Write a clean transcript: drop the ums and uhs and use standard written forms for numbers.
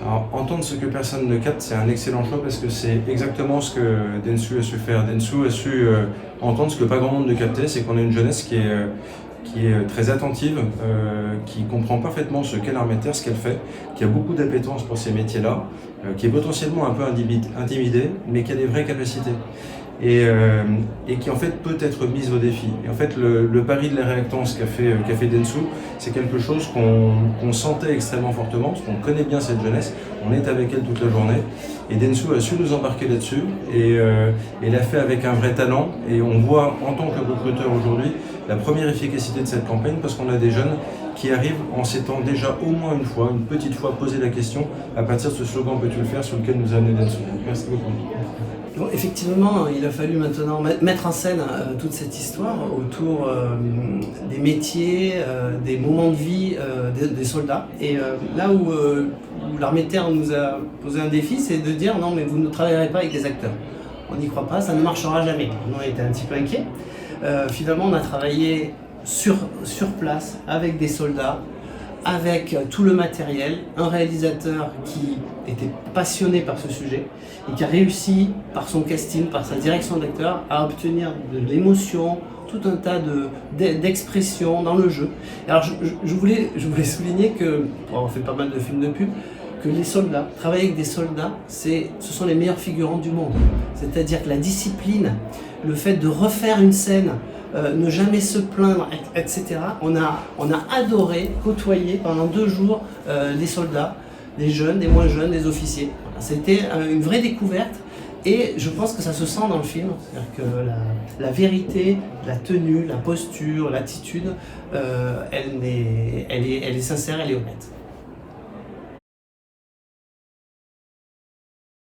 Alors, entendre ce que personne ne capte, c'est un excellent choix parce que c'est exactement ce que Dentsu a su faire. Dentsu a su entendre ce que pas grand monde ne captait, c'est qu'on a une jeunesse qui est très attentive, qui comprend parfaitement ce qu'est l'armée de terre, ce qu'elle fait, qui a beaucoup d'appétence pour ces métiers-là, qui est potentiellement un peu intimidée, mais qui a des vraies capacités. Et qui en fait peut être mise au défi. Et en fait le pari de la réactance qu'a fait Dentsu, c'est quelque chose qu'on sentait extrêmement fortement, parce qu'on connaît bien cette jeunesse, on est avec elle toute la journée, et Dentsu a su nous embarquer là-dessus, et l'a fait avec un vrai talent, et on voit en tant que recruteur aujourd'hui la première efficacité de cette campagne, parce qu'on a des jeunes qui arrivent en s'étant déjà au moins une fois, une petite fois posé la question, à partir de ce slogan « Peux-tu le faire ?» sur lequel nous a amené Dentsu. Merci beaucoup. Bon, effectivement, il a fallu maintenant mettre en scène toute cette histoire autour des métiers, des moments de vie des soldats. Et là où l'armée de terre nous a posé un défi, c'est de dire non mais vous ne travaillerez pas avec des acteurs. On n'y croit pas, ça ne marchera jamais. Nous on était un petit peu inquiets. Finalement on a travaillé sur place avec des soldats, avec tout le matériel, un réalisateur qui était passionné par ce sujet et qui a réussi par son casting, par sa direction d'acteur, à obtenir de l'émotion, tout un tas d'expressions dans le jeu. Alors je voulais souligner que, on fait pas mal de films de pub, que les soldats, travailler avec des soldats, ce sont les meilleurs figurants du monde. C'est-à-dire que la discipline, le fait de refaire une scène, ne jamais se plaindre, etc. On a adoré côtoyer pendant 2 jours les soldats, les jeunes, les moins jeunes, les officiers. C'était une vraie découverte et je pense que ça se sent dans le film. C'est-à-dire que la vérité, la tenue, la posture, l'attitude, elle est sincère, elle est honnête.